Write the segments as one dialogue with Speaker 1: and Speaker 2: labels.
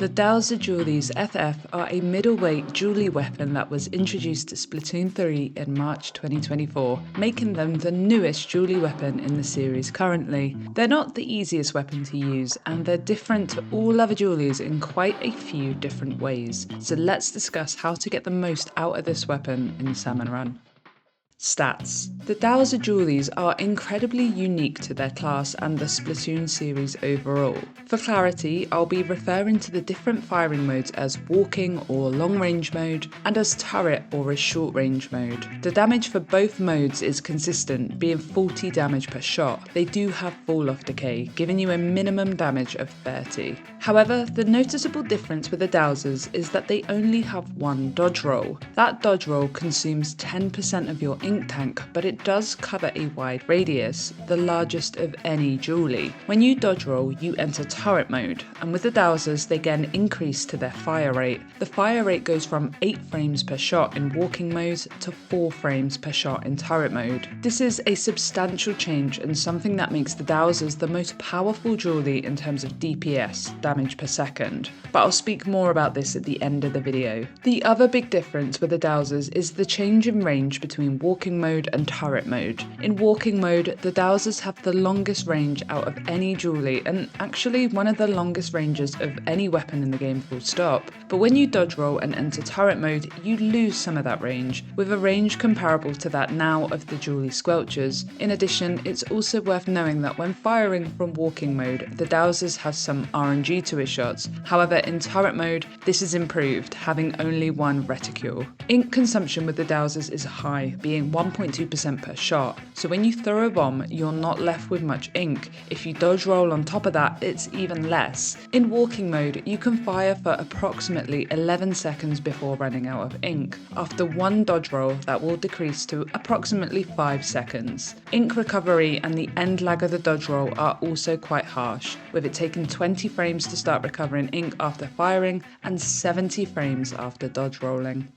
Speaker 1: The Douser Dualies FF are a middleweight dualie weapon that was introduced to Splatoon 3 in March 2024, making them the newest dualie weapon in the series currently. They're not the easiest weapon to use, and they're different to all other dualies in quite a few different ways. So let's discuss how to get the most out of this weapon in SalmonRun. Stats. The Douser Dualies are incredibly unique to their class and the Splatoon series overall. For clarity, I'll be referring to the different firing modes as walking or long range mode, and as turret or as short range mode. The damage for both modes is consistent, being 40 damage per shot. They do have fall off decay, giving you a minimum damage of 30. However, the noticeable difference with the Dousers is that they only have one dodge roll. That dodge roll consumes 10% of your ink tank, but it does cover a wide radius, the largest of any dualie. When you dodge roll, you enter turret mode, and with the Dousers they get an increase to their fire rate. The fire rate goes from 8 frames per shot in walking mode to 4 frames per shot in turret mode. This is a substantial change and something that makes the Dousers the most powerful dualie in terms of DPS, damage per second, but I'll speak more about this at the end of the video. The other big difference with the Dousers is the change in range between walking mode and turret mode. In walking mode, the Dousers have the longest range out of any dualie, and actually one of the longest ranges of any weapon in the game full stop. But when you dodge roll and enter turret mode, you lose some of that range, with a range comparable to that now of the dualie squelchers. In addition, it's also worth knowing that when firing from walking mode, the Dousers has some RNG to his shots. However, in turret mode, this is improved, having only one reticule. Ink consumption with the Dousers is high, being 1.2% per shot, so when you throw a bomb, you're not left with much ink. If you dodge roll on top of that, it's even less. In walking mode, you can fire for approximately 11 seconds before running out of ink. After one dodge roll, that will decrease to approximately 5 seconds. Ink recovery and the end lag of the dodge roll are also quite harsh, with it taking 20 frames to start recovering ink after firing and 70 frames after dodge rolling.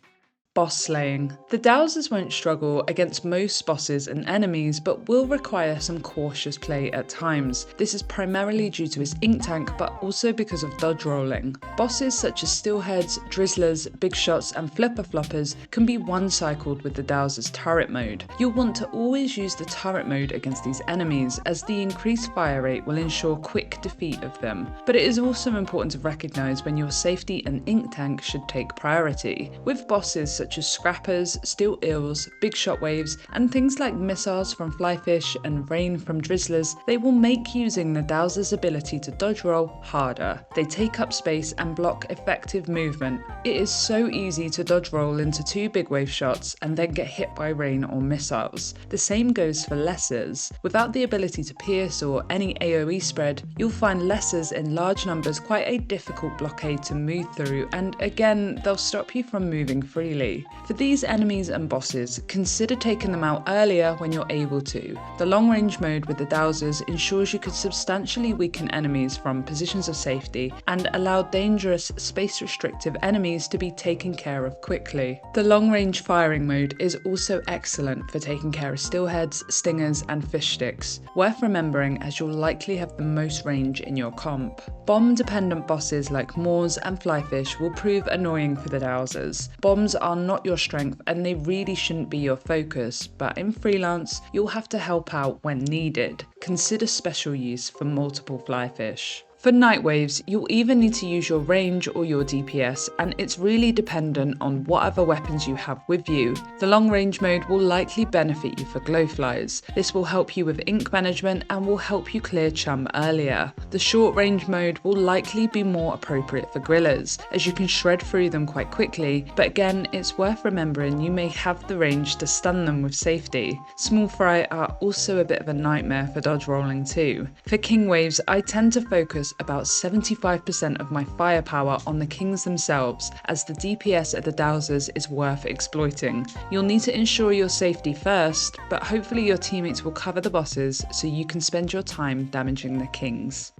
Speaker 1: Boss slaying. The Dousers won't struggle against most bosses and enemies, but will require some cautious play at times. This is primarily due to his ink tank, but also because of dodge rolling. Bosses such as steelheads, drizzlers, big shots and flipper floppers can be one-cycled with the Dousers turret mode. You'll want to always use the turret mode against these enemies, as the increased fire rate will ensure quick defeat of them. But it is also important to recognise when your safety and ink tank should take priority. With bosses such as scrappers, steel eels, big shot waves, and things like missiles from flyfish and rain from drizzlers, they will make using the Douser's ability to dodge roll harder. They take up space and block effective movement. It is so easy to dodge roll into 2 big wave shots and then get hit by rain or missiles. The same goes for lessers. Without the ability to pierce or any AoE spread, you'll find lessers in large numbers quite a difficult blockade to move through, and again, they'll stop you from moving freely. For these enemies and bosses, consider taking them out earlier when you're able to. The long range mode with the Dousers ensures you can substantially weaken enemies from positions of safety and allow dangerous, space restrictive enemies to be taken care of quickly. The long range firing mode is also excellent for taking care of steelheads, stingers and fish sticks. Worth remembering, as you'll likely have the most range in your comp. Bomb dependent bosses like moors and flyfish will prove annoying for the Dousers. Bombs are not your strength and they really shouldn't be your focus, but in freelance, you'll have to help out when needed. Consider special use for multiple flyfish. For night waves, you'll either need to use your range or your DPS, and it's really dependent on what other weapons you have with you. The long range mode will likely benefit you for glowflies. This will help you with ink management and will help you clear chum earlier. The short range mode will likely be more appropriate for grillers, as you can shred through them quite quickly, but again, it's worth remembering you may have the range to stun them with safety. Small fry are also a bit of a nightmare for dodge rolling too. For king waves, I tend to focus about 75% of my firepower on the kings themselves, as the DPS of the Dousers is worth exploiting. You'll need to ensure your safety first, but hopefully your teammates will cover the bosses so you can spend your time damaging the kings.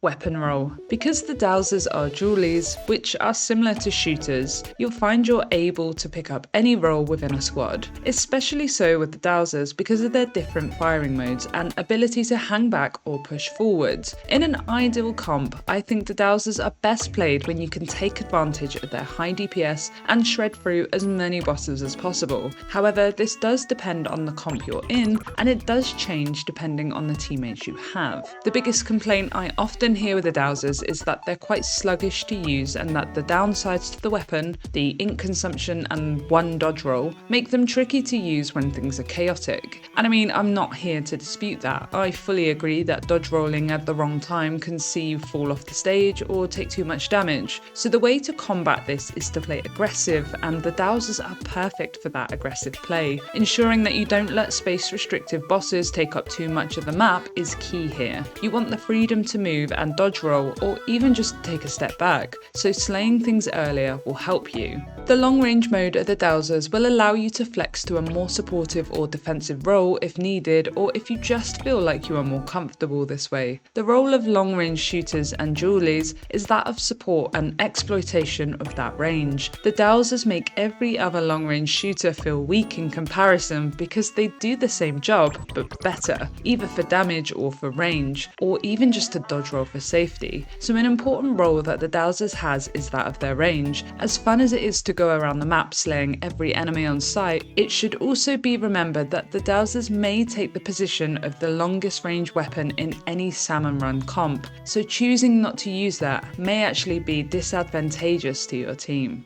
Speaker 1: Weapon roll. Because the Dousers are dualies, which are similar to shooters, you'll find you're able to pick up any role within a squad. Especially so with the Dousers because of their different firing modes and ability to hang back or push forward. In an ideal comp, I think the Dousers are best played when you can take advantage of their high DPS and shred through as many bosses as possible. However, this does depend on the comp you're in, and it does change depending on the teammates you have. The biggest complaint I often hear with the Dousers is that they're quite sluggish to use and that the downsides to the weapon, the ink consumption and one dodge roll, make them tricky to use when things are chaotic. And I mean, I'm not here to dispute that. I fully agree that dodge rolling at the wrong time can see you fall off the stage or take too much damage. So the way to combat this is to play aggressive, and the Dousers are perfect for that aggressive play. Ensuring that you don't let space restrictive bosses take up too much of the map is key here. You want the freedom to move and dodge roll, or even just take a step back, so slaying things earlier will help you. The long range mode of the Dousers will allow you to flex to a more supportive or defensive role if needed, or if you just feel like you are more comfortable this way. The role of long range shooters and dualies is that of support and exploitation of that range. The Dousers make every other long range shooter feel weak in comparison because they do the same job but better, either for damage or for range, or even just to dodge roll for safety. So an important role that the Dousers has is that of their range. As fun as it is to go around the map slaying every enemy on sight, it should also be remembered that the Dousers may take the position of the longest range weapon in any SalmonRun comp, so choosing not to use that may actually be disadvantageous to your team.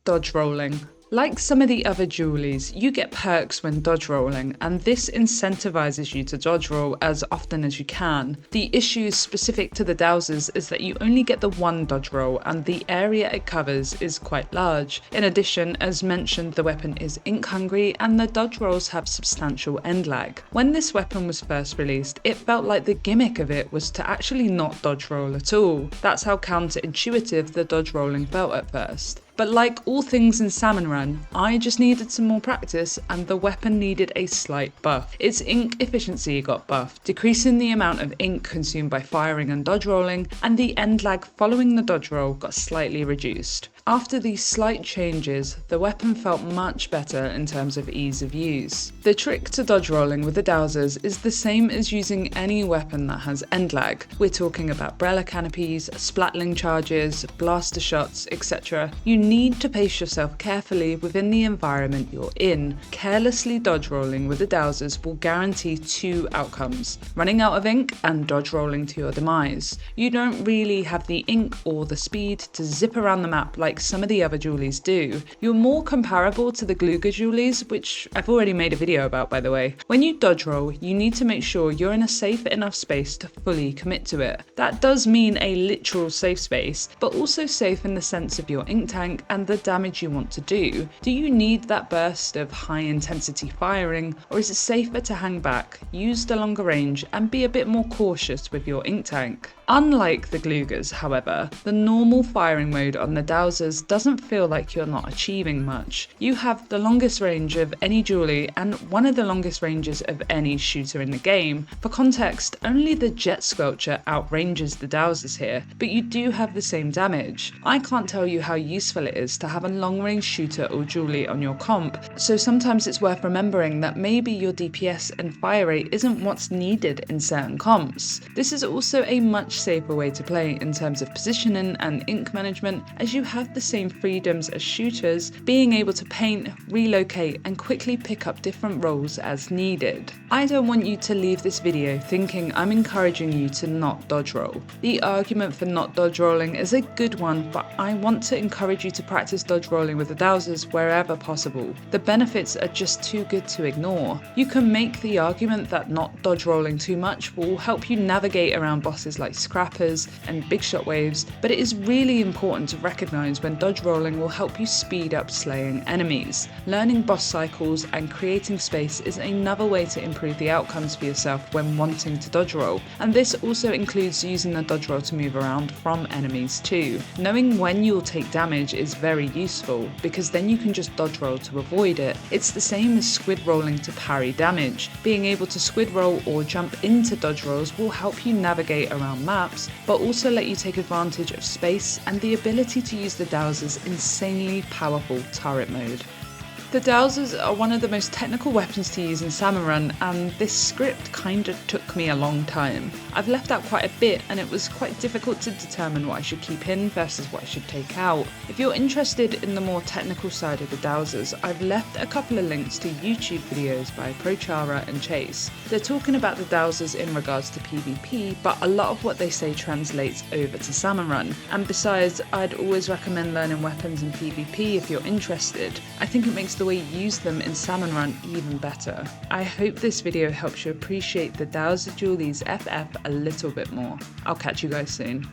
Speaker 1: Dodge rolling. Like some of the other dualies, you get perks when dodge rolling, and this incentivizes you to dodge roll as often as you can. The issue specific to the Dousers is that you only get the one dodge roll, and the area it covers is quite large. In addition, as mentioned, the weapon is ink hungry and the dodge rolls have substantial end lag. When this weapon was first released, it felt like the gimmick of it was to actually not dodge roll at all. That's how counterintuitive the dodge rolling felt at first. But like all things in SalmonRun, I just needed some more practice and the weapon needed a slight buff. Its ink efficiency got buffed, decreasing the amount of ink consumed by firing and dodge rolling, and the end lag following the dodge roll got slightly reduced. After these slight changes, the weapon felt much better in terms of ease of use. The trick to dodge rolling with the Dousers is the same as using any weapon that has end lag. We're talking about Brella canopies, splatling charges, blaster shots, etc. You need to pace yourself carefully within the environment you're in. Carelessly dodge rolling with the Dousers will guarantee two outcomes: running out of ink and dodge rolling to your demise. You don't really have the ink or the speed to zip around the map like some of the other dualies do. You're more comparable to the Douser Dualies, which I've already made a video about, by the way. When you dodge roll, you need to make sure you're in a safe enough space to fully commit to it. That does mean a literal safe space, but also safe in the sense of your ink tank and the damage you want to do. Do you need that burst of high intensity firing, or is it safer to hang back, use the longer range, and be a bit more cautious with your ink tank? Unlike the Dousers, however, the normal firing mode on the Dousers doesn't feel like you're not achieving much. You have the longest range of any dualie and one of the longest ranges of any shooter in the game. For context, only the Jet Squelcher outranges the Dousers here, but you do have the same damage. I can't tell you how useful it is to have a long range shooter or dualie on your comp, so sometimes it's worth remembering that maybe your DPS and fire rate isn't what's needed in certain comps. This is also a much safer way to play in terms of positioning and ink management, as you have the same freedoms as shooters, being able to paint, relocate and quickly pick up different roles as needed. I don't want you to leave this video thinking I'm encouraging you to not dodge roll. The argument for not dodge rolling is a good one, but I want to encourage you to practice dodge rolling with the Dousers wherever possible. The benefits are just too good to ignore. You can make the argument that not dodge rolling too much will help you navigate around bosses like scrappers and big shot waves, but it is really important to recognise when dodge rolling will help you speed up slaying enemies. Learning boss cycles and creating space is another way to improve the outcomes for yourself when wanting to dodge roll, and this also includes using the dodge roll to move around from enemies too. Knowing when you'll take damage is is very useful, because then you can just dodge roll to avoid it. It's the same as squid rolling to parry damage. Being able to squid roll or jump into dodge rolls will help you navigate around maps, but also let you take advantage of space and the ability to use the Douser's insanely powerful turret mode. The Dousers are one of the most technical weapons to use in SalmonRun, and this script kinda took me a long time. I've left out quite a bit, and it was quite difficult to determine what I should keep in versus what I should take out. If you're interested in the more technical side of the Dousers, I've left a couple of links to YouTube videos by Prochara and Chase. They're talking about the Dousers in regards to PvP, but a lot of what they say translates over to SalmonRun. And besides, I'd always recommend learning weapons in PvP if you're interested. I think it makes the way you use them in SalmonRun even better. I hope this video helps you appreciate the Douser Dualies FF a little bit more. I'll catch you guys soon.